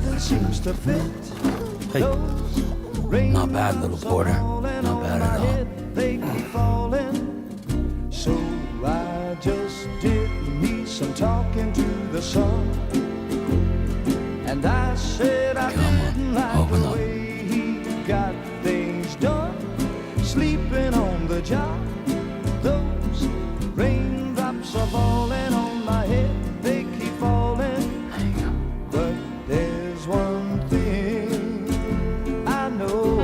nothing seems to fit. Hey, not bad, little porter. Not bad at all. They keep falling. So I just did me some talking to the sun. And I said I didn't like the way he got things done. Sleeping on the job. Those raindrops are falling on my head. They keep falling. But there's one thing I know.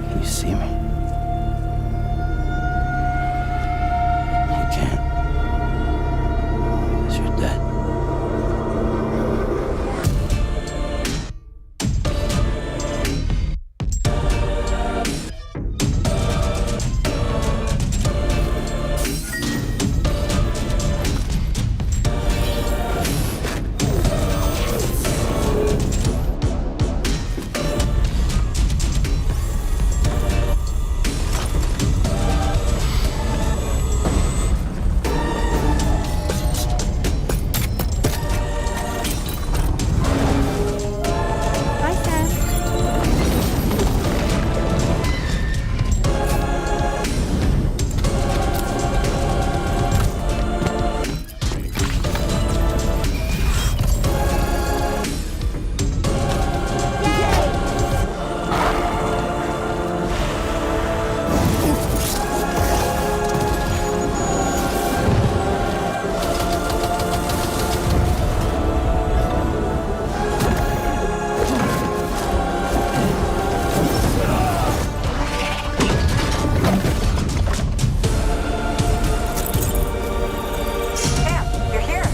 Can you see me? You can't. 'Cause you're dead. Bye, Sam. Sam, you're here.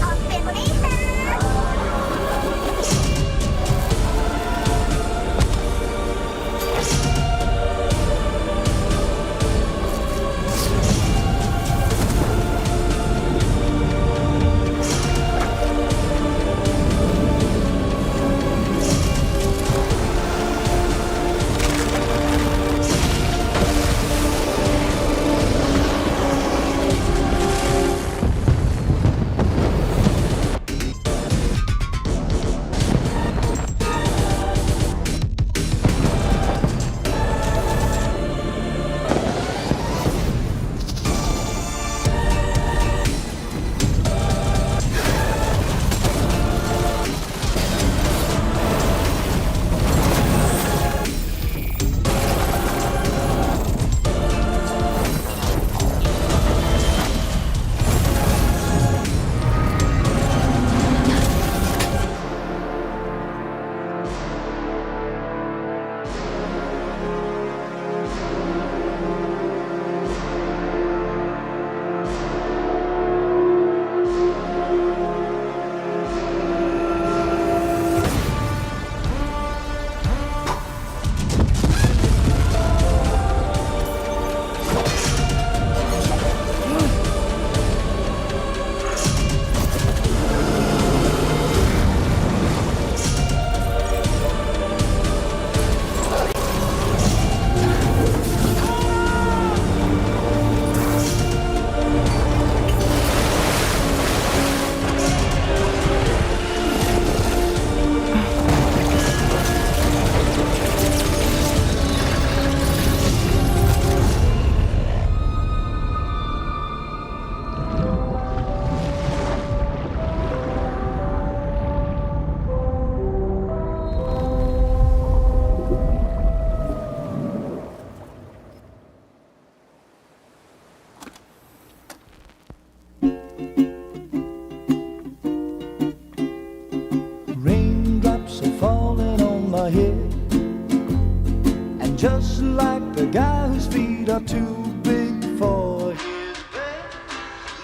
Just like the guy whose feet are too big for his bed.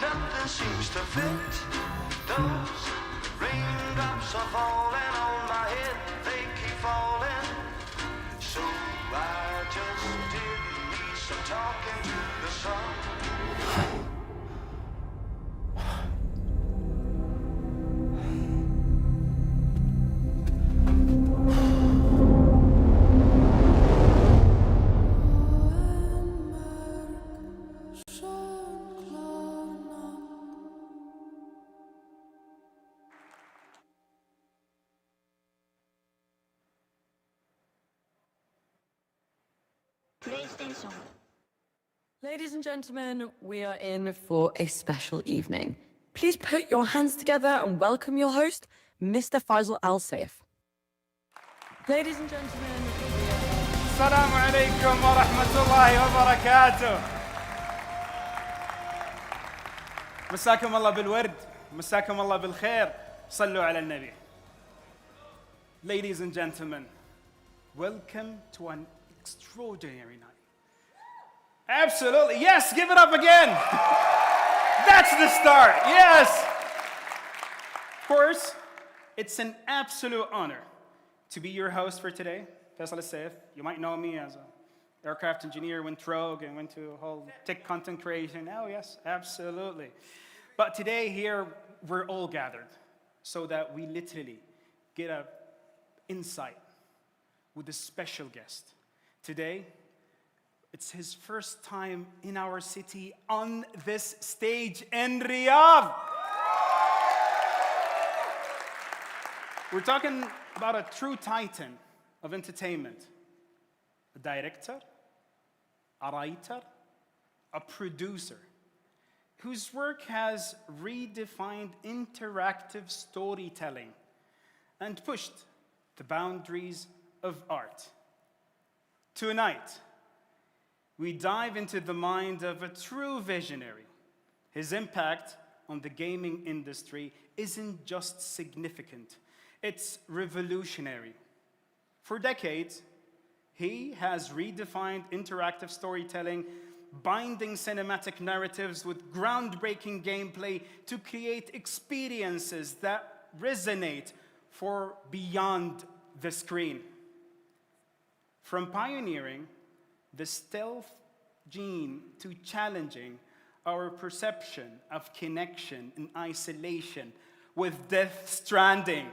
Nothing seems to fit. Those raindrops are falling on my head. They keep falling. So I just did me some talking to the Ladies and gentlemen, we are in for a special evening. Please put your hands together and welcome your host, Mr. Faisal Al-Saif. Ladies and gentlemen, السلام عليكم ورحمة الله وبركاته. مساكم الله بالورد، مساكم الله بالخير. صلوا على النبي. Ladies and gentlemen, welcome to an extraordinary night. Absolutely, yes, give it up again. That's the start, yes. Of course, it's an absolute honor to be your host for today. Faisal Al-Saif. You might know me as an aircraft engineer, went rogue and went to whole tech content creation. Oh yes, absolutely. But today here, we're all gathered so that we literally get an insight with a special guest. Today, it's his first time in our city on this stage in Riyadh. We're talking about a true titan of entertainment, a director, a writer, a producer, whose work has redefined interactive storytelling and pushed the boundaries of art. Tonight, we dive into the mind of a true visionary. His impact on the gaming industry isn't just significant, it's revolutionary. For decades, he has redefined interactive storytelling, binding cinematic narratives with groundbreaking gameplay to create experiences that resonate for beyond the screen. From pioneering the stealth gene to challenging our perception of connection and isolation with Death Stranding.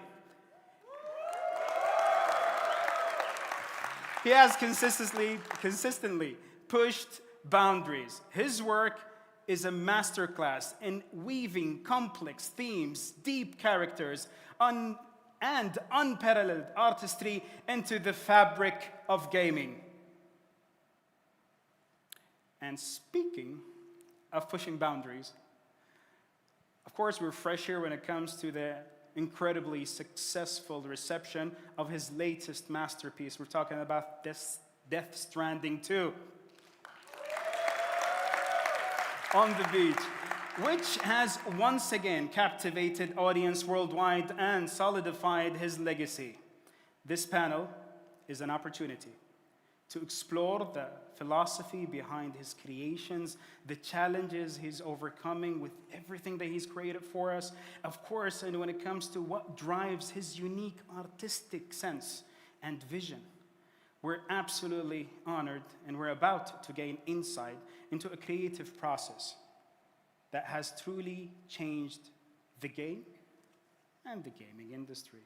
He has consistently pushed boundaries. His work is a masterclass in weaving complex themes, deep characters, and unparalleled artistry into the fabric of gaming. And speaking of pushing boundaries, of course, we're fresh here when it comes to the incredibly successful reception of his latest masterpiece. We're talking about Death Stranding 2 on the beach, which has once again captivated audience worldwide and solidified his legacy. This panel is an opportunity to explore the philosophy behind his creations, the challenges he's overcoming with everything that he's created for us, of course, and when it comes to what drives his unique artistic sense and vision. We're absolutely honored, and we're about to gain insight into a creative process that has truly changed the game and the gaming industry.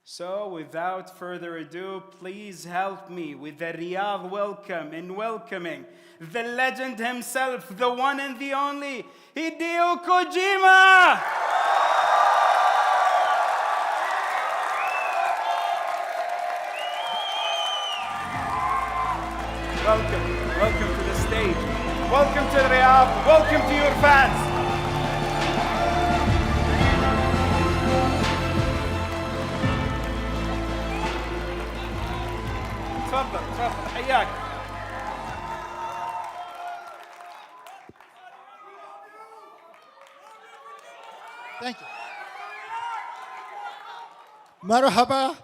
So, without further ado, please help me with the Riyadh welcome in welcoming the legend himself, the one and the only, Hideo Kojima! Welcome to the stage. Welcome to Riyadh. Welcome to your fans. تفضل حياك. Thank you. مرحبا.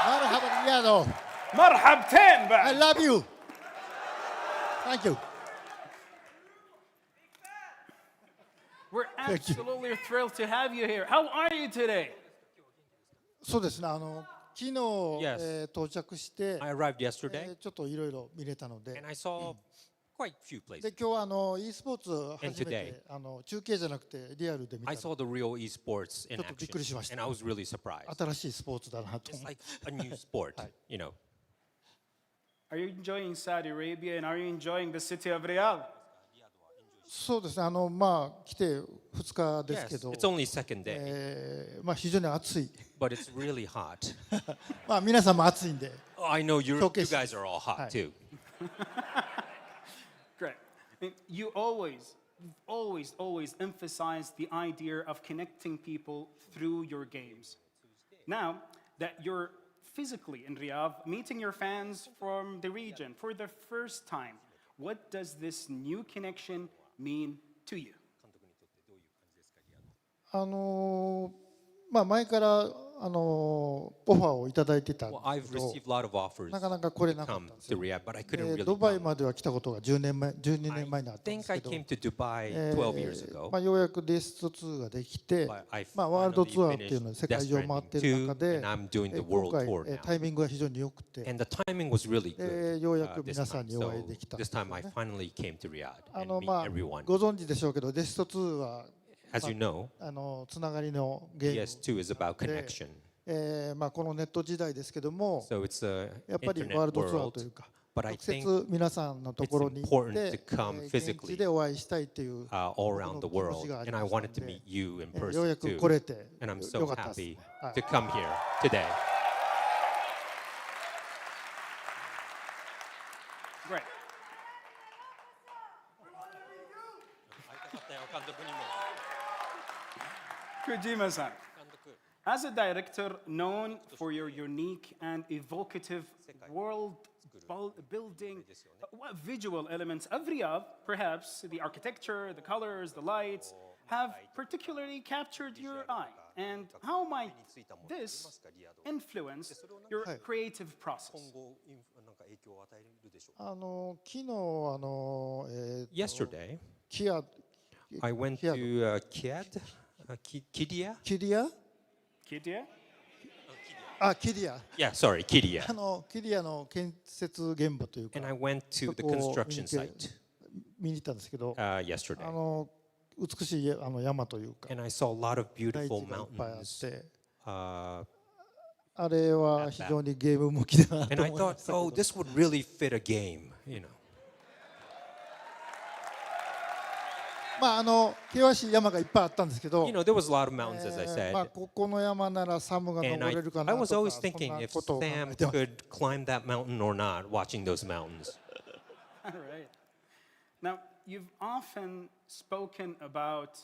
مرحبا رياضو. مرحبتين I بعد. love you. Thank you. We're Thank you. absolutely thrilled to have you here. How are you today? そうですね。昨日、 Yes. 到着して、 I arrived yesterday ちょっといろいろ見れたので and、I saw quite few で places. 今日e スポーツ初め And て中継じゃなくてリアルで見た I の saw the real esports in ちょっとびっくりしました。 action, and I was really surprised. 新しいスポーツだなと It's 思って like a new sport, you know. Are you enjoying Saudi Arabia and are you enjoying the city of Riyadh? そうですね。まあ来て2日です Yes, けど、 it's only second day, まあ非常に暑い。 but it's really hot. まあ皆さんも暑いんで。 Oh, I know you Showcase. guys are all hot Hi. too. Great. I mean, you've always emphasized the idea of connecting people through your games. Now that you're physically in Riyadh, meeting your fans from the region for the first time, what does this new connection mean to you? まあ、前からオファーをいただいてたん Well, で I've すけど、 received a lot of offers なかなか来れな to かっ come たんです to よ。 Riyadh, but I couldn't really ドバイ come. までは来たことが12年前にあったん I です think I けど、 came to Dubai 12 years ago. まあ、ようやく DS2 ができて、 But I まあ、ワールド finally ツアーっていうので finished 世界 Death 中回ってる Stranding 中 2, で、 and I'm doing the 今 world 回 tour now. タイミングが非常に良くて、 And the timing was really good ようやく this 皆さん time. にお会い So できたん this ですよ time I ね。finally came to Riyadh and meet まあ、 everyone. ご存知でしょうけど、DS2 は As you know, つながりのゲーム DS2 is about で、 connection. まあ、このネット時代ですけども、 So it's a やっぱり internet ワールドツアーとい world, うか、 but I 直接 think 皆さんのところに行って it's important to come 現 physically 地でお会いしたいっていう all around the 僕の world, 気持ちがあり and I ました wanted to の meet で、 you in よう person やく too. 来れて And I'm so よかったです。 happy はい to come here today. Great. Kojima-san, as a director known for your unique and evocative world-building visual elements of Riyadh, perhaps the architecture, the colors, the lights, have particularly captured your eye. And how might this influence your creative process? 昨日Yesterday, キア I went Kiad. to Kiad, Kidia? キリア Kidia? キリア Yeah, sorry, Kidia. キリアの建設現場というか And I went to the そこを construction site 見に行ったんですけど、 yesterday. 美しい山というか And I saw a lot of 大地 beautiful がいっぱいあっ mountains. て、 Uh, あれは非常にゲーム向きだなと and I 思いま thought, したけど oh, this would really fit a game, you know. まあ険しい山がいっぱいあったんですけど、 You know, there was a lot of mountains, as I まあ said. ここの山ならサムが And 登れるか I な was と always かそん thinking な if ことを考 Sam えてます could climb that mountain or not, watching those mountains. All right. Now, you've often spoken about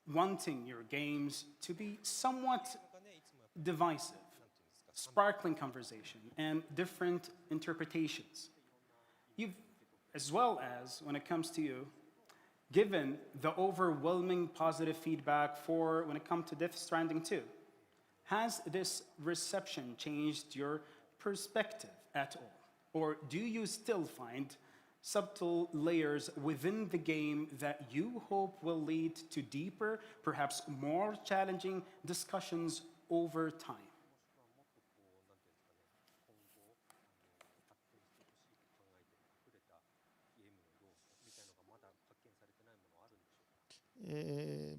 wanting your games to be somewhat divisive, sparkling conversation, and different interpretations. You've, as well as when it comes to you, given the overwhelming positive feedback for when it comes to Death Stranding 2. Has this reception changed your perspective at all? Or do you still find subtle layers within the game that you hope will lead to deeper, perhaps more challenging discussions over time?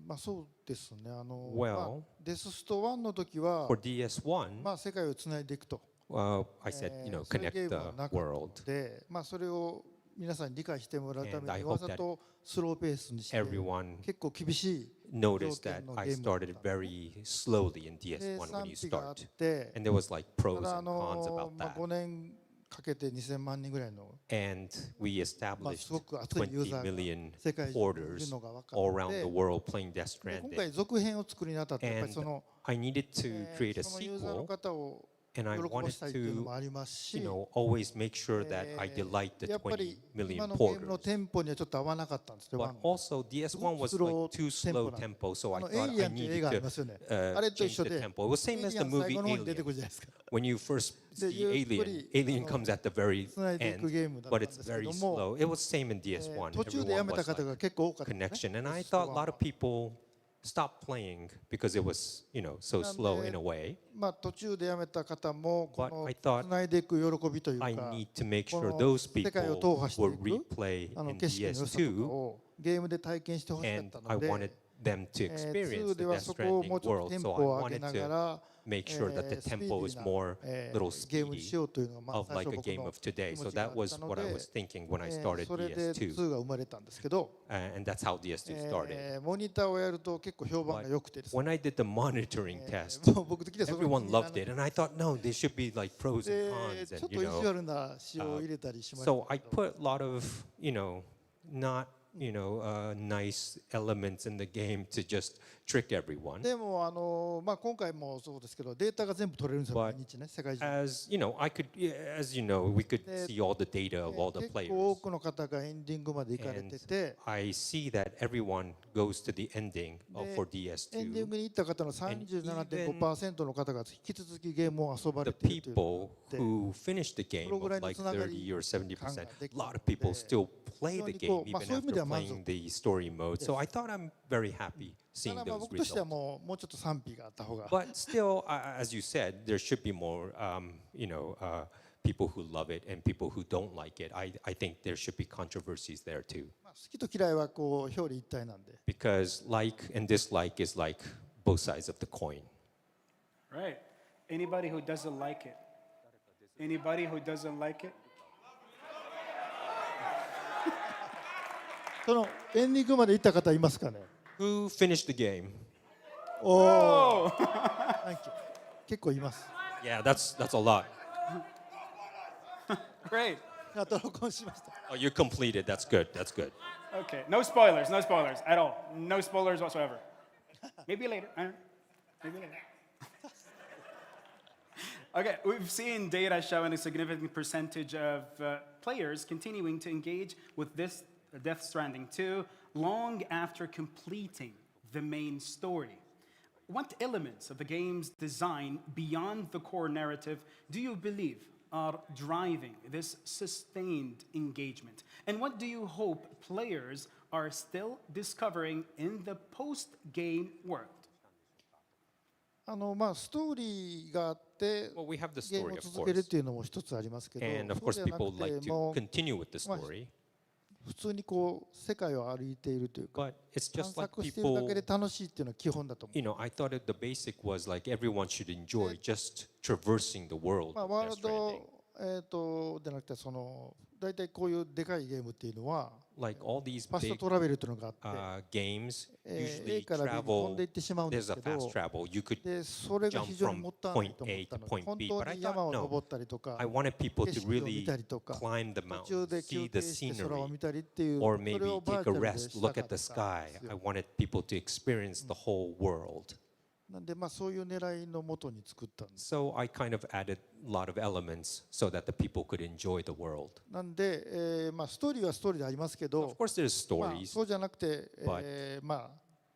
まあそうですね。Well, デススト1の時は For DS1, まあ世界をつないでいくと。 I said, you know, そういう connect ゲームは the なかった world. で、まあそれを皆さんに理解してもらうた And め I に hope わざとスローペースにして Everyone 結構厳しい noticed 条 that 件の I ゲームだった started very slowly in で DS1 when 賛 you 否があっ start. て、 And there was like た pros だ and cons about まあ that. 5年かけて2000万人ぐらいの And we まあ established すごく熱いユーザ20ーが million 世界中にいる porters のが分か all っ around て the world playing Death で今回 Stranding. 続編を作るにあたってやっぱり And その I needed to create a そのユーザーの sequel, 方を and I 喜ば wanted したいっていうの to, もありますし、 you know, always make sure that I delight the やっぱり20今 million のゲームの porters. テンポにはちょっと合わなかったんですよ。 But also DS1 was like too slow tempo, so I エ thought イリア I ンっていう映画あ needed りますよね。 to あれと一 change 緒 the で、 tempo. It was エイ same リ as ア the ン最 movie 後の方に出てく Alien. るじゃないですか。 When you first で see ゆっく Alien, り Alien comes at the very つないでいく end, ゲームだったん but で it's すけ very ども、 slow. It was same in DS1. 途中でや Everyone めた was 方が like 結構多かったですね。 connection, and I thought a lot of people stopped playing because it was, you know, so slow in a way. まあ途中でやめた方もこ But の I thought つないでいく喜びというか、 I need to make こ sure の those 世界を people 踏破して will いく replay in 景色の良さとか DS2, をゲームで体験してほしかっ and た I ので、 wanted them to experience 2 で the は Death そこをもう Stranding ちょっと world. テン So ポ I を上げ wanted なが to ら make sure that the スピーディ tempo ー is な more little ゲームにし speedy ようというのが、まあ、 of 最 like 初 a 僕 game の of 気 today. 持 So ちがあ that っ was たの what I で was thinking when I started それで DS2. 2が生まれたんですけど、 And that's how DS2 started. モニターをやると結構評判 But が良くてですね when I did the monitoring test, もう僕的にはその everyone loved it. And I thought, no, there should be like pros and で cons. ちょっ And, と you 意地 know, 悪な仕様を入れたりしました so け I ど put a lot of, not, nice elements in the game to just trick everyone. でもまあ、今回もそうですけどデータが全部取れるんですよ But 毎日ね世界中 as as you know, we could see all the data of all the 結構多 players. くの方がエンディングまで行かれ And てて I see that everyone goes to the ending for エンディン DS2. グに行った方の 37.5% の方が引き続きゲームを遊ば The れているという people who finished the game of like 30 or 70%, a lot of people still play the game even after playing the story mode. So I thought I'm very happy た seeing だまあ those 僕としては results. もうちょっと賛否があった方が But still, as you said, there should be more, people who love it and people who don't like it. I think there should be controversies there too. まあ好きと嫌いはこう表裏一体なんで Because like and dislike is like both sides of the coin. Right. Anybody who doesn't like it? Anybody who doesn't like it? そのエンディングまで行った方いますかね Who finished the game? おお Thank you 結構います Yeah, that's a lot. Great. あと録音しました Oh, you completed. That's good. That's good. Okay. No spoilers. No spoilers at all. No spoilers whatsoever. Maybe later. I don't know. Maybe later. Okay, we've seen data showing a significant percentage of players continuing to engage with this Death Stranding 2 long after completing the main story. What elements of the game's design beyond the core narrative do you believe are driving this sustained engagement? And what do you hope players are still discovering in the post-game world? まあストーリーがあって Well, we have the ゲーム story, を of 続けるっ course. ていうのも一つありますけど And of そう course, ではな people く like て to もう continue with the まあ story. 普通にこう世界を歩いているというか But it's 探 just like 索しているだ people, けで楽しいっていうのは基本だと思う I thought that the basic was like everyone should enjoy just traversing the world まあ of ワー Death ルド Stranding. じゃなくて大体こういうでかいゲームっていうのは Like all these ファスト big トラベルっていうのがあって games, A usually から B に飛んでい travel, ってしまうんで there's す a けど fast travel. You could でそれが jump 非常に from もったいない point と思っ A た to ので point 本 B. 当 But I に thought, 山を no, 登ったりとか I wanted people 景 to 色を見 really たりとか climb the 途中で mountain, 休 see 憩 the して空を見 scenery, たりっていう or それ maybe をバー take チ a ャルで rest, した look かっ at た the ん sky. です I よ wanted people to experience the whole world. なんでまあそういう狙いのもとに作ったんです So I kind of added a lot of elements so that the people could enjoy the world. なんでまあストーリーはストーリーでありますけ Of ど course, there's まあ stories, そうじゃなくて But まあ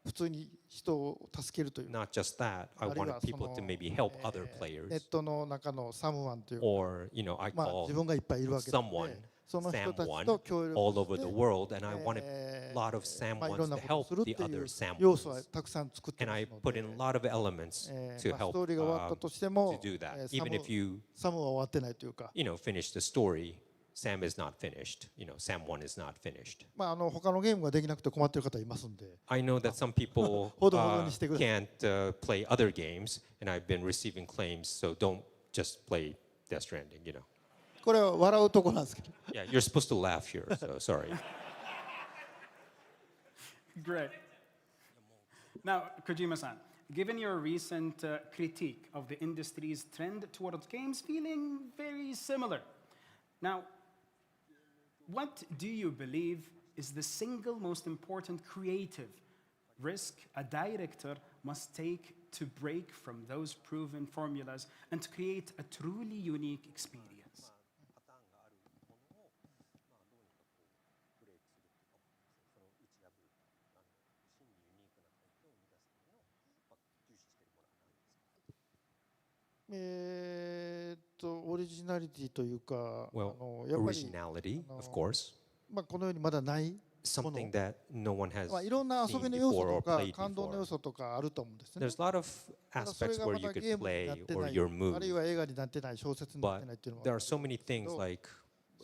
普通に人を助けるという not just that. I あるいは wanted people to maybe help other ネ players, ットの中のサムワンという or I まあ call 自分がいっぱいいるわけなの someone でその人たち Sam1 と協 all 力 over し the て world, and I wanted a lot of Sam まあいろん ones な to ことを help するって the い other う Sam 要素は ones. たくさん作って And ま I すの put で in a lot of elements to まあ help ストーリーが終わったとしても to do that. サ Even ム if you サムは終わってないというか finish the story, Sam is not finished. Sam 1 is not finished. まあ他のゲームができなくて困ってる方いますんで I know that some people ほどほどにしてください can't play other games, and I've been receiving claims, so don't just play Death Stranding. これは笑うとこなんですけど Yeah, you're supposed to laugh here, so sorry. Great. Now, Kojima-san, given your recent critique of the industry's trend towards games feeling very similar, now, what do you believe is the single most important creative risk a director must take to break from those proven formulas and to create a truly unique experience? オリジナリティというか Well, やっぱり originality, of course, まあこのようにまだないもの something that no one has まあいろんな遊び seen の要素 before と or か played 感動の要 before. 素とかあると思うんですね There's a lot of ただそれ aspects が where ま you だ could ゲームになっ play て or ない your あるい move, は映画になってない小説になっ but てないっていうのも there あ are る so many things like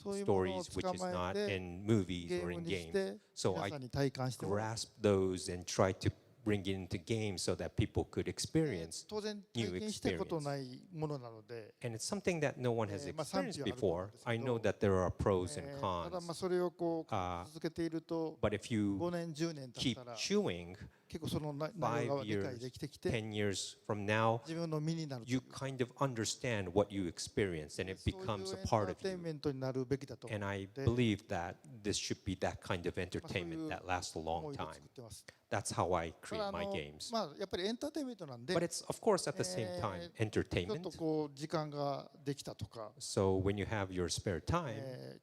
そういうものを stories which 捕 is ま not えて in movies ゲー or ム in にし games. て So 皆 I さんに体感してもらう grasp those and try to bring it into games so that people could experience 当然 new 体験したこと experience. ないものなので、 And it's something that no one has 賛 experienced 否はあると思うん before. ですけど、 I know that there are pros and ただ cons. それをこう続けていると But if you 5年10年経っ keep たら chewing 結構その内容 5が理解 years, できてきて 10 years from now, 自分の身になるとい you う kind of understand what you experienced and it そういう becomes エ a ンタ part ー of テイン you. メントになるべきだと思 And う I ので believe that this should be that kind of entertainment that lasts a 思 long いで time. 作ってます。 That's how I た create だ my games. やっぱりエンターテインメントなんで But it's, of course, at the same time, ちょっ entertainment. とこう時間ができたとか、 So when you have your spare time,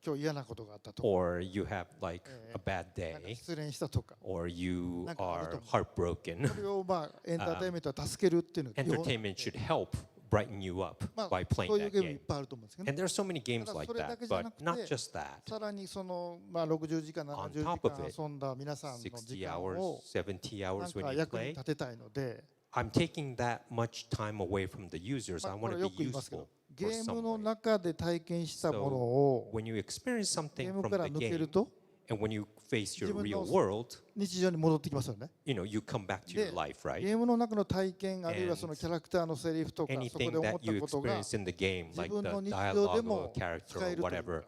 今日嫌なことがあったとか、 or you have like a bad なんか day, 失恋したとか、 or you なんかあると are heartbroken, それをエンターテインメントは助けるっていうのが基本 entertainment should help brighten you up まあ by そう playing いう that ゲームいっ game. ぱいあると思うんですけどね And there are so many games ただ like それだけ that, じゃ but なくて not just that. さらにその60時間 On 70 top 時 of 間 it, 遊んだ皆さんの時60間 hours, を 70なん hours when か you 役に play, 立てたいので、 I'm taking that much time away from the users. I こ want れ to よ be く言いますけ useful ど、ゲ for ームの someone. 中で体験したもの So を when you experience ゲー something ム from から the 抜け game, ると and when you face your 自分 real の world, 日常に戻ってきますよね。 you know, you come back to で your life, ゲ right? ームの中の体験あるいはそのキャラクターのセリフとかそこで Anything 思っ that た you ことが experience in the game, like the 自分の日常で dialogue of a も character 使え or るというか whatever,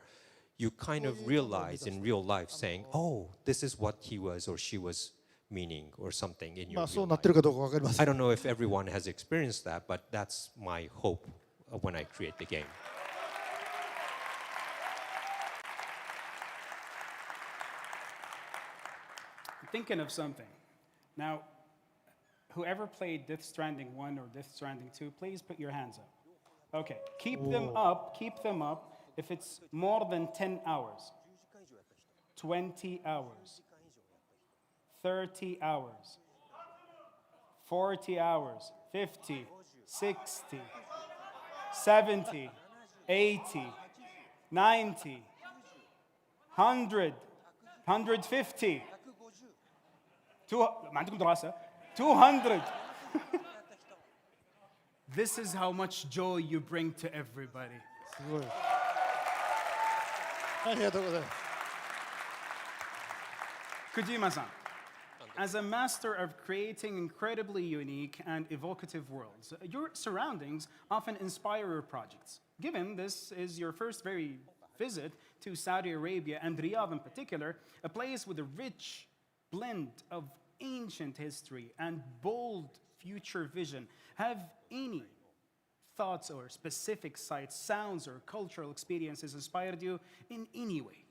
you kind of realize in real life saying, oh, this is what he was or she was meaning or something in ま your あそう real なってる life. かどうかわかりませ I ん。 don't know if everyone has experienced that, but that's my hope when I create the game. Thinking of something. Now, whoever played Death Stranding 1 or Death Stranding 2, please put your hands up. Okay, keep them up if it's more than 10 hours, 20 hours, 30 hours, 40 hours, 50, 60, 70, 80, 90, 100, 150, 200. This is how much joy you bring to everybody. すごい。ありがとうございます。 Kojima-san, as a master of creating incredibly unique and evocative worlds, your surroundings often inspire your projects. Given this is your first very visit to Saudi Arabia and Riyadh in particular, a place with a rich blend of ancient history and bold future vision, have any thoughts or specific sights, sounds, or cultural experiences inspired you in any way?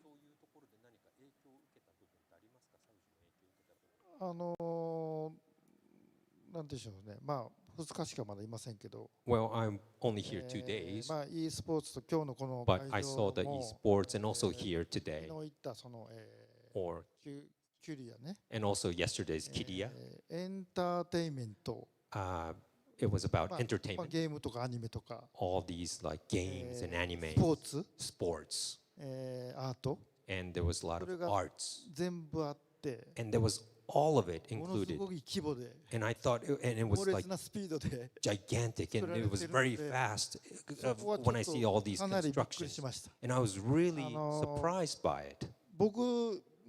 なんでしょうね。2日しかまだいませんけど、 Well, I'm only here 2 days, e スポーツと今日のこの but 会 I 場 saw the も esports and also here 昨 today, 日行ったその、 or キュリアね、 and also yesterday's Kidia. エンターテインメント、 It was about まあ entertainment, ゲームとかアニメとか、 all these like games and anime, スポーツ、 sports, アート、 and there was a lot それ of が arts, 全部あって、 and there was all of it ものす included. ごい規模で、 And I thought, and it was 猛烈 like なスピードで、 gigantic, and it was very fast そこはちょ when I っと see all these かなりびっくり constructions. しました。 And I was really surprised by it. 僕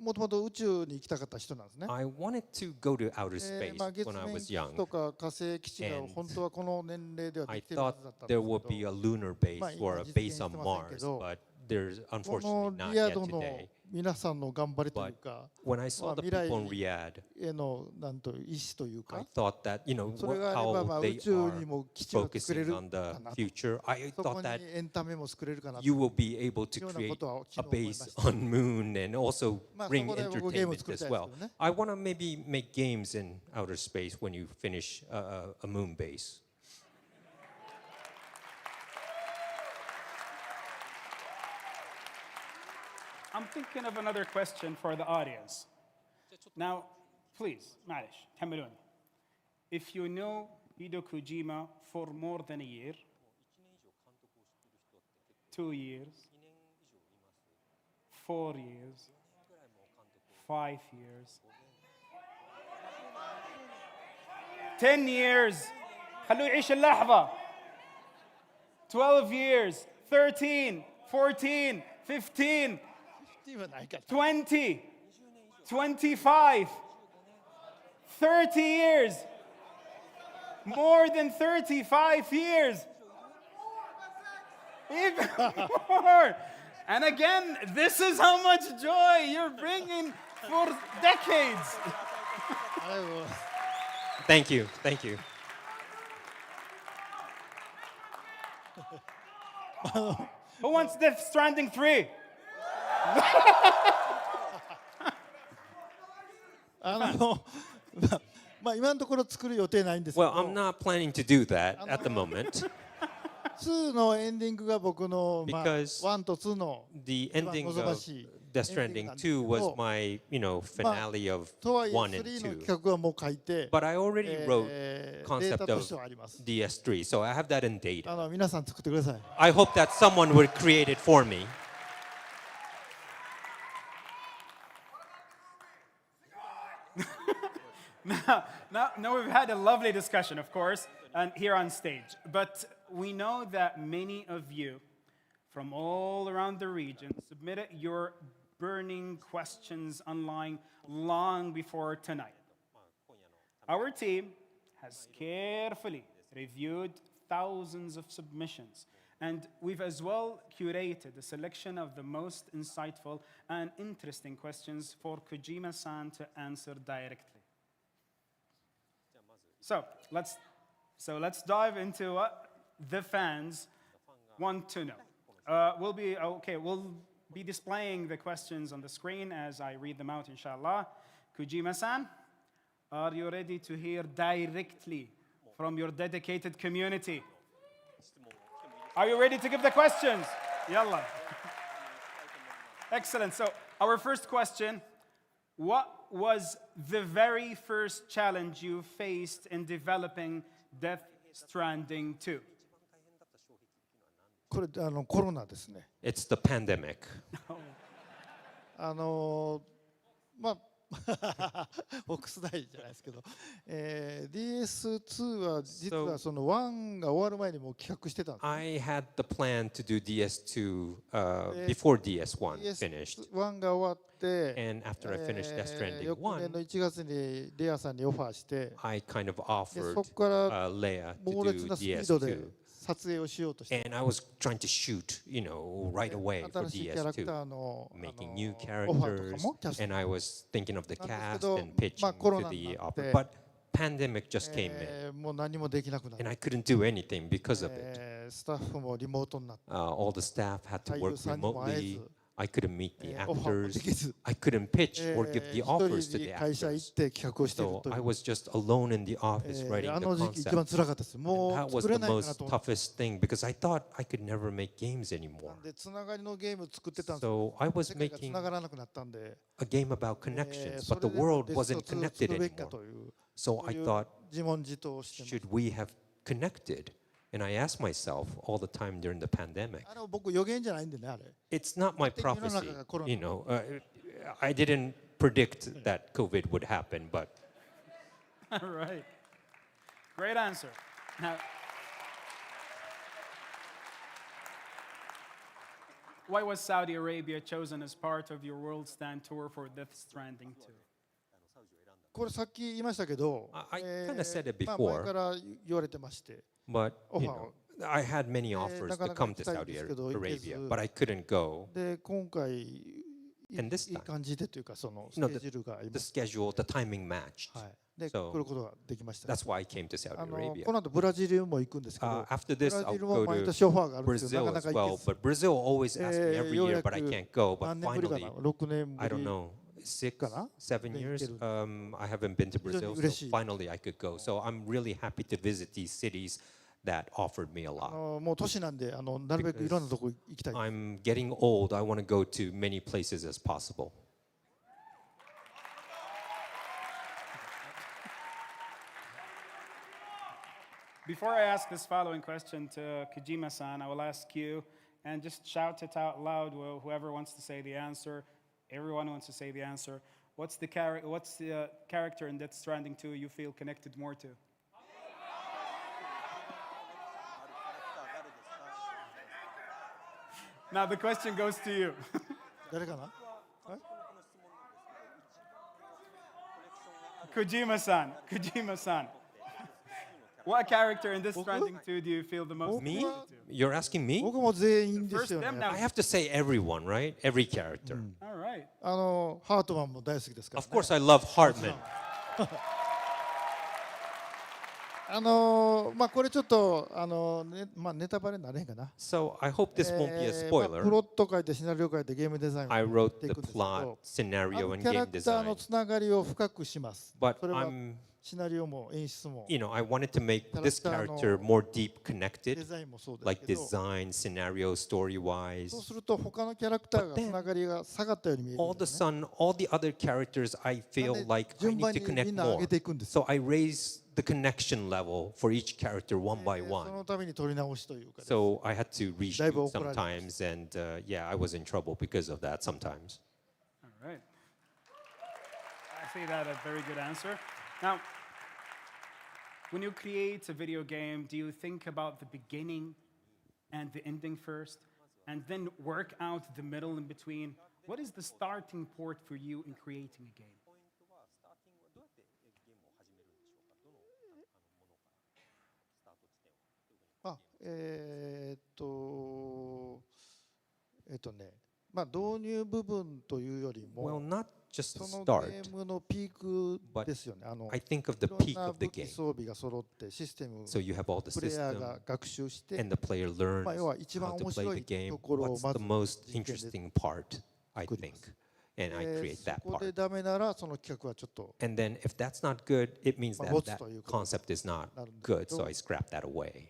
もともと宇宙に行きたかった人なんですね。 I wanted to go to outer space 月 when I 面 was 基地 young. とか火星基地が And 本当はこの年齢ではで I きてるは thought ずだったん there です would け be a ど、 lunar base まあ、 or a 今実現 base して on ませんけ Mars, ど、 but there's こ unfortunately の not リヤ yet ドの today. 皆さんの頑張りという But か、 when I saw the people in Riyadh, へのなんと意志というか I、thought that, you know, それがあれば how 宇 they 宙に are も基地を作れ focusing る on か the なと。 future. I そこ thought に that エンタメも作れるかなと。 you will be able to ような create ことは a 昨日思いまし base た。 on moon and also まあ bring そこで僕ゲーム entertainment 作り as たいです well. けどね。 I want to maybe make games in outer space when you finish a moon base. I'm thinking of another question for the audience. Now, please, معلش, كملوني. If you know Hideo Kojima for more than a year, 2 years, 4 years, 5 years, 10 years, خلوه يعيش اللحظة. 12 years, 13, 14, 15, 今ないかな。 20, 25, 30 years. More than 35 years. Even more. And again, this is how much joy you're bringing for decades. Thank you. Thank you. Who wants Death Stranding 3? 今のところ作る予定ないんですけ Well, ど I'm not planning to do that at the moment. 2のエンディングが僕の、Because 1と2の The 一番 ending 望ま of しい Death エンディング Stranding なんですけ 2 was ど my, finale of とはいえ 1 and 3の 2. 企画はもう書いて、 But I already wrote デー concept タと of してはあります。 DS3, so I have that in data. 皆さん作ってください。 I hope that someone would create it for me. Now we've had a lovely discussion, of course, and here on stage. But we know that many of you from all around the region submitted your burning questions online long before tonight. Our team has carefully reviewed thousands of submissions, and we've as well curated a selection of the most insightful and interesting questions for Kojima-san to answer directly. So let's dive into what the fans want to know. We'll be displaying the questions on the screen as I read them out, inshallah. Kojima-san, are you ready to hear directly from your dedicated community? Are you ready to give the questions? Yalla. Excellent. So our first question, what was the very first challenge you faced in developing Death Stranding 2? これコロナですね。 It's the pandemic. まあボックス大じゃないですけど、DS2 は実はその1が終わる前にもう企画してたんです。 I had the plan to do DS2 before DS1 finished. DS1 が終わって、 And after I finished Death Stranding 翌年の 1, 1月にレアさんにオファーして、 I kind of で offered そこから Leia 猛 to 烈 do なスピードで DS2. 撮影をしようとして、 And I was trying to shoot, right away for 新しいキャラクタ DS2. ーの Making new オファーと characters, かもキャスト and I was thinking of the なんですけ cast ど、 and pitching コロ to ナに the なって offer. But pandemic just came in, もう何もできなくなっ and て、 I couldn't do anything because of it. スタッフもリモートになって、 All the staff had to work 俳優さんにも会えず、 remotely. I couldn't meet the オファーもで actors. きず、 I couldn't pitch or give the 一 offers 人 to で the 会社行っ actors. て企画をしている So とい I う、 was just alone in the office writing あ the の時期一番 concept. 辛かったです。も That う was 作れ the ないかな most と思って。 toughest thing because I thought I could never make games anymore. で、つながりのゲーム作ってたんですけど、 So I was 世界がつ making ながらなくなったんで、 a game about connections, そ but れ the でも world デス wasn't ト2 connected 作るべきか anymore. という、 So そう I いう thought, 自問自答をしてます。 should we have connected? And I asked myself all the time during the pandemic. あれ僕予言じゃないんでね、あれ。 It's not my 勝手に世の prophecy, 中がコロナ I didn't predict that COVID would happen, but All right. Great answer. Now, why was Saudi Arabia chosen as part of your World Stand Tour for Death Stranding 2? これさっき言いましたけど、 I kinda said it まあ before. 前から言われてまして、 but Offer. I had many offers to come to Saudi Arabia, but I couldn't go. で今回い And this い time, 感じでというかそのス No, ケジュールが今 the schedule, the timing matched. はいで So 来ることができました。 That's why I came to Saudi この後ブラジルも行くんですけど、 After ブ this, ラ I'll ジルも go 毎 to 年オファーがあるんですけど、 Brazil な as かなか行 well. けず、 But Brazil always asks me every よう year, や but I く can't go. But 何年ぶりか finally, な、6年ぶ I don't り know, 6, かな 7 years. 行ける。 I haven't been to 非常に Brazil, 嬉し so い。 finally I could go. So I'm really happy to visit these cities that offered me a lot. もう年なんでなるべくいろんなとこ行きたい。 I'm getting old. I want to go to many places as possible. Before I ask this following question to Kojima-san, I will ask you, and just shout it out loud, whoever wants to say the answer, everyone wants to say the answer. What's the character in Death Stranding 2 you feel connected more to? Now the question goes to you. 誰かな？ Kojima-san, Kojima-san. What character in this Stranding 2 do you feel the most Me? connected to? You're asking me? 僕も全員ですよ First them ね。 now. I have to say everyone, right? Every character. All right. ハートマンも大好きですから、 Of ね。 course, I love Hartman. これちょっとネタバレになれへんかな。 So I hope this won't be a プ spoiler. ロット書いてシナリオ書いてゲームデザインを I やっ wrote てい the くんですけ plot, ど、scenario, and キャラ game クターの design. つながりを深くします。 But それは I'm, シナリオも演出も you know, I wanted to make this character more deep connected, デザインもそうです like けど、 design, scenario, story-wise. そうすると他のキャラクターがつながりが下がったように見える All ん the ですね。 sudden, all the other characters, I feel なんで like I 順 need 番 to に connect みんな上 more. げていくんです。 So I raise the connection level for each character one by そ one. のために取り直しというかです So I had to reshoot怒られました。 sometimes, and yeah, I was in trouble because of that sometimes. All right. I see that a very good answer. Now, when you create a video game, do you think about the beginning and the ending first, and then work out the middle in between? What is the starting point for you in creating a game? 導入部分というより Well, も、 not just そ the の start, ゲームのピークですよね。 I think of the いろん peak な of the 武器 game. 装備が揃ってシステム So you have all the プレイヤー system, が学習して and the player learns 要は一番 how to 面 play 白 the い game. ところを What's ま the ず most 実験で interesting part, I 作ります。 think, and I create そ that こで part. ダメならその企画はちょっと And then if that's not good, it means that bots that ということに concept is not なるんですけ good, ど、 so I scrap that away.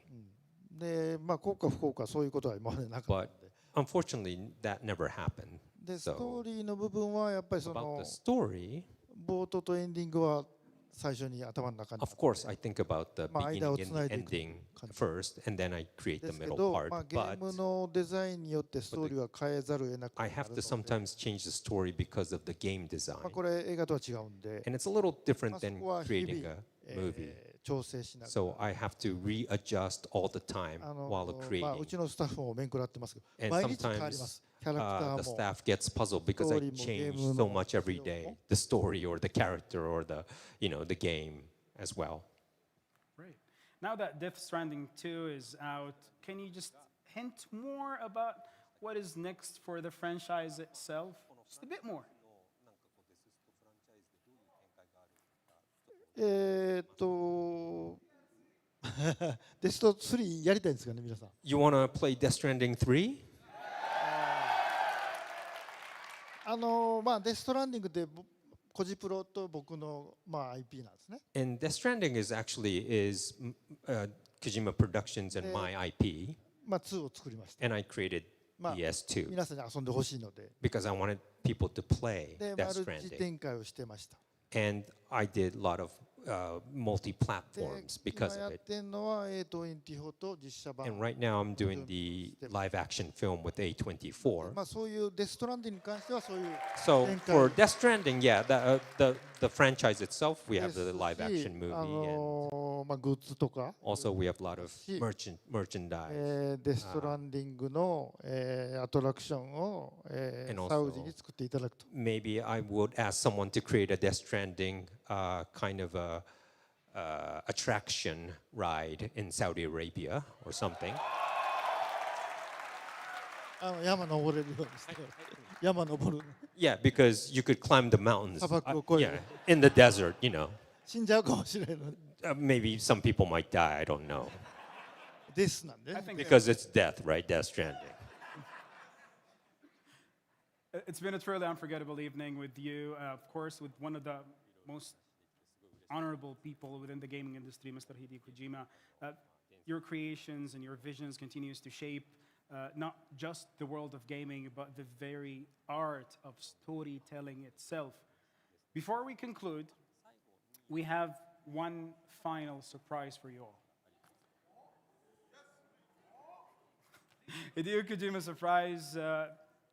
で幸か不幸かそういうことは今までなかった But ので。 unfortunately, that never happened. でスト So ーリーの部分はやっぱりそ about の the story, 冒頭とエンディングは最初に頭の中にあっ of て course, I think about the まあ間 beginning を and つない the でいく ending 感じ first, and then I create で the すけ middle ど、 part. ゲーム But のデザインによってストーリーは変えざるを得なくな I る have の to で、sometimes change the story because of the game design. これ映画とは違うんで、 And it's a little different そ than こは日 creating 々 a movie. 調整しながら So I have to readjust all the time while う creating. ちのスタッフも面食らってますけど、 And 毎日変わりま sometimes す。キャラクタ the ーも staff gets puzzled because I story も change ゲーム so の much every day, the story or the character or the, you know, the game as well. Great. Now that Death Stranding 2 is out, can you just hint more about what is next for the franchise itself? Just a bit more. デスト3やりたいんですかね、皆さん。You want to play Death Stranding 3? デストランディングってコジプロと僕のIP なんですね。 And Death Stranding is actually Kojima Productions and my IP, 2を作りました。 and I created まあ DS2 皆さんに遊んでほしいので、 because I wanted people to play で Death マルチ Stranding. 展開をしてました。 And I did a lot of で multi-platforms 今 because や of っ it. てるのは A24 と実写版。 And right now I'm doing the live action film with A24. そういうデストランディングに関してはそういう So 展開 for Death Stranding, yeah, the franchise itself, we で have す the し live action movie, and グッズとか、 also we have a lot of merchandise. デストランディングのアトラクションを And サウジに作っていただくと。 Maybe I would ask someone to create a Death Stranding kind of a attraction ride in Saudi Arabia or something. 山登れるようにして、山登る。 Yeah, because you could climb the mountains. 砂漠を越え Yeah, in the desert, you know. 死んじゃうかもしれないので。Maybe some people might die, I don't know. ですなんで I ね。 think Because it's death, right? Death Stranding. It's been a truly unforgettable evening with you, of course, with one of the most honorable people within the gaming industry, Mr. Hideo Kojima. Your creations and your visions continues to shape not just the world of gaming, but the very art of storytelling itself. Before we conclude, we have one final surprise for you all. Hideo Kojima's surprise.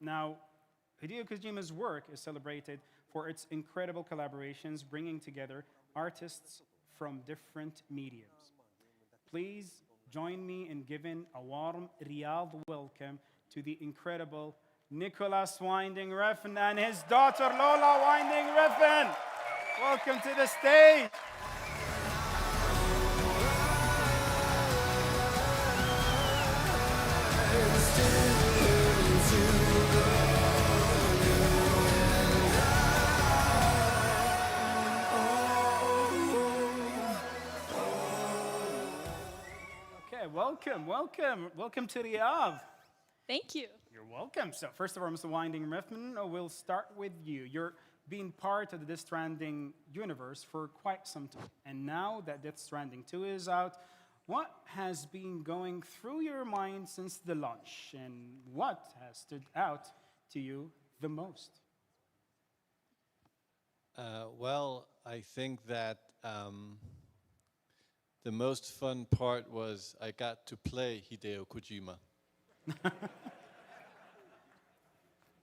Now, Hideo Kojima's work is celebrated for its incredible collaborations, bringing together artists from different mediums. Please join me in giving a warm Riyadh welcome to the incredible Nicholas Winding Refn and his daughter Lola Winding Refn. Welcome to the stage. Okay, welcome to the Av. Thank you. You're welcome. So first of all, Mr. Winding Refn, we'll start with you. You're being part of the Death Stranding universe for quite some time. And now that Death Stranding 2 is out, what has been going through your mind since the launch? And what has stood out to you the most? Well, I think that the most fun part was I got to play Hideo Kojima.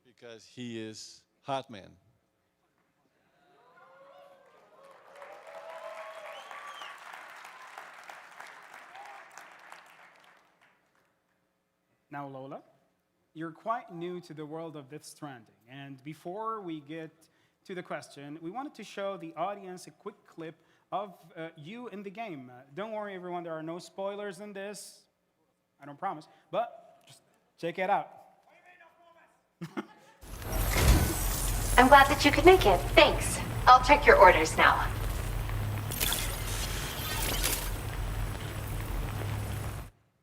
Because he is hot man. Now, Lola, you're quite new to the world of Death Stranding. And before we get to the question, we wanted to show the audience a quick clip of you in the game. Don't worry, everyone, there are no spoilers in this. I don't promise, but just check it out. I'm glad that you could make it. Thanks. I'll check your orders now.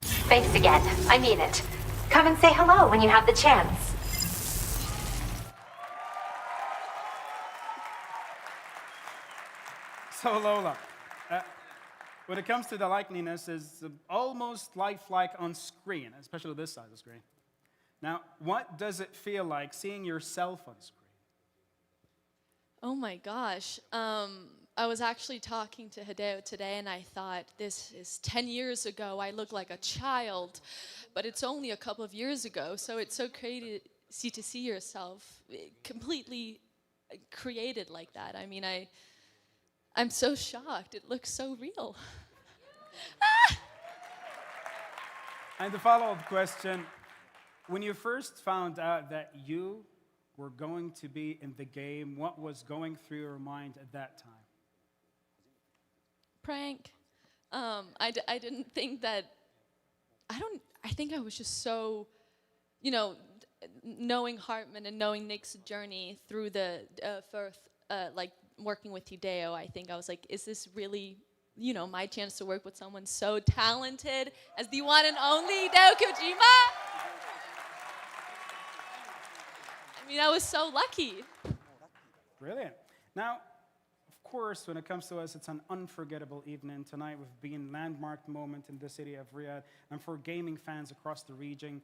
Thanks again. I mean it. Come and say hello when you have the chance. So, Lola, when it comes to the likeliness, it's almost lifelike on screen, especially this side of the screen. Now, what does it feel like seeing yourself on screen? Oh my gosh. I was actually talking to Hideo today and I thought, this is 10 years ago. I look like a child, but it's only a couple of years ago. So it's so crazy to see yourself completely created like that. I mean, I'm so shocked. It looks so real. And the follow-up question, when you first found out that you were going to be in the game, what was going through your mind at that time? Prank. I didn't think that, I think I was just so, knowing Hartman and knowing Nick's journey through the first, working with Hideo, I think I was like, is this really, my chance to work with someone so talented as the one and only Hideo Kojima? I mean, I was so lucky. Brilliant. Now, of course, when it comes to us, it's an unforgettable evening. Tonight we've been landmark moment in the city of Riyadh, and for gaming fans across the region,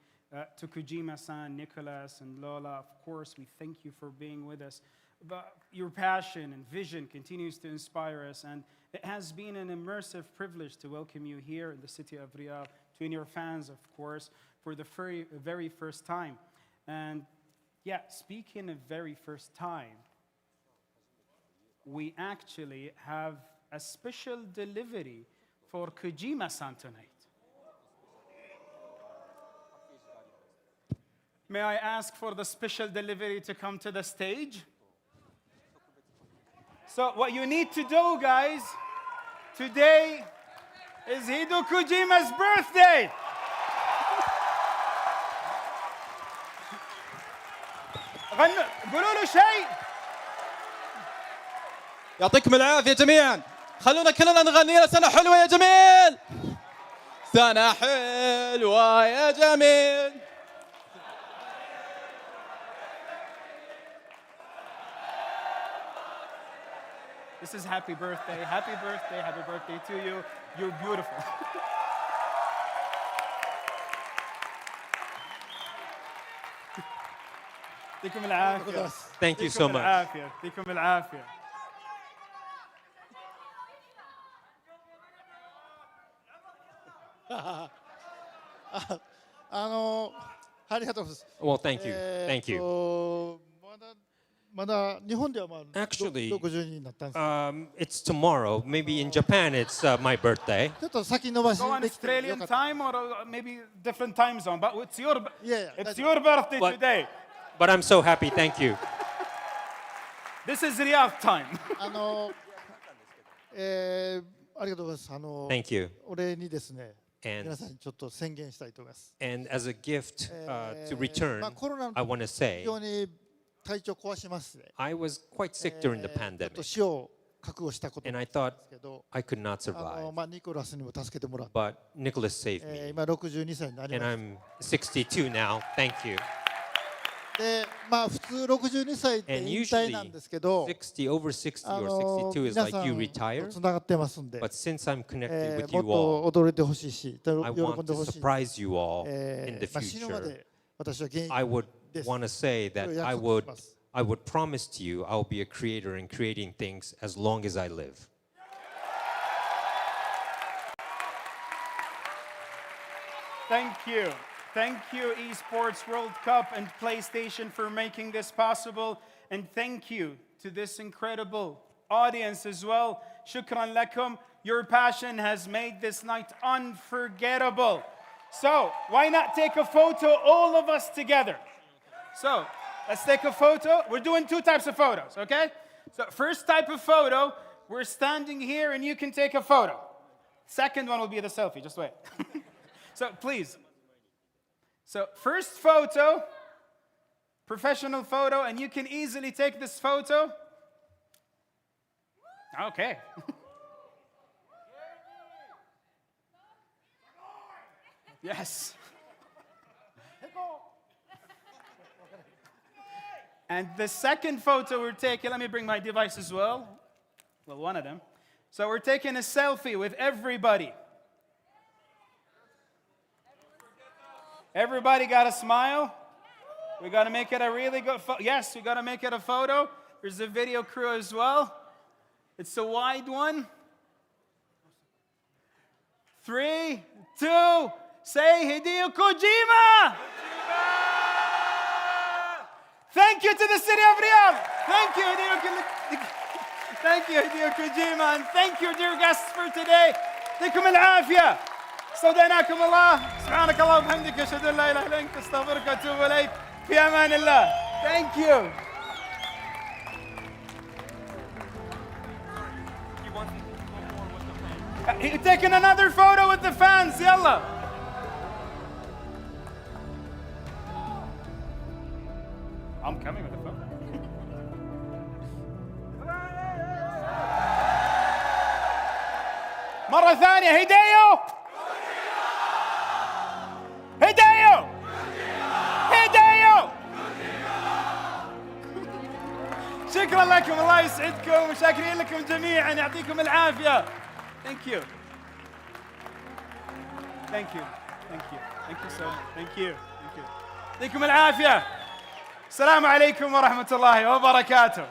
to Kojima-san, Nicholas, and Lola, of course, we thank you for being with us. But your passion and vision continues to inspire us, and it has been an immersive privilege to welcome you here in the city of Riyadh, between your fans, of course, for the very first time. And yeah, speaking of very first time, we actually have a special delivery for Kojima-san tonight. May I ask for the special delivery to come to the stage? So what you need to do, guys, today is Hideo Kojima's birthday. قولوا له شيء. يعطيكم العافية جميعا. خلونا كلنا نغني له سنة حلوة يا جميل. سنة حلوة يا جميل. This is happy birthday. Happy birthday. Happy birthday to you. You're beautiful. يعطيكم العافية. Thank you so much. يعطيكم العافية. Well, thank you. Thank you. まだ日本ではActually, 60になったんです。 it's tomorrow. Maybe in Japan, it's my birthday. ちょっと先延ばし Go on できてよ Australian かった。 time or maybe different time zone, but it's your Yeah, it's that's- your birthday But- today. But I'm so happy. Thank you. This is Riyadh time. ありがとうございます。Thank you. お礼にですね、 And 皆さんにちょっと宣言したいと思います。 and as a gift to return, コロナの I want to 非 say 常に体調壊しますね。 I was quite sick during the ちょっ pandemic, と死を覚悟したこと and な I んです thought けど、 I could not survive. ニコラスにも助けてもらって、 But Nicholas saved me, 今62歳になり and ま I'm 62 now. Thank you. す。で、普通62歳って And 引退 usually なんですけど、 60, over 60 or 62 is 皆 like さ you ん retire. とつながってますんで、 But since I'm connected with も you っ all, と驚いてほしいし、喜 I ん want で to ほしい。 surprise you all in the 死ぬま future. で私は現役 I would です。 want to say that それを I 約束し would ます。 I would promise to you I'll be a creator and creating things as long as I live. Thank you. Thank you, Esports World Cup and PlayStation for making this possible. And thank you to this incredible audience as well. Shukran lakum. Your passion has made this night unforgettable. So, why not take a photo, all of us together? So, let's take a photo. We're doing two types of photos, okay? So, first type of photo, we're standing here and you can take a photo. Second one will be the selfie. Just wait. So, please. So, first photo, professional photo, and you can easily take this photo. Okay. Yes. And the second photo we're taking, let me bring my device as well. Well, one of them. So we're taking a selfie with everybody. Everybody got a smile? We got to make it a really good photo. Yes, we got to make it a photo. There's a video crew as well. It's a wide one. 3, 2, say Hideo Kojima! Thank you to the city of Riyadh. Thank you, Hideo Kojima. And thank you, dear guests, for today. يعطيكم العافية. استودعناكم الله. سبحانك اللهم وبحمدك أشهد أن لا إله إلا أنت أستغفرك وأتوب إليك. في أمان الله. Thank you. You're taking another photo with the fans. Yalla. I'm coming with the photo. مرة ثانية هديو هديو هديو شكرا لكم الله يسعدكم وشاكرين لكم جميعا يعطيكم العافية. Thank you. Thank you. Thank you. Thank you so much. Thank you. Thank you. يعطيكم العافية. السلام عليكم ورحمة الله وبركاته.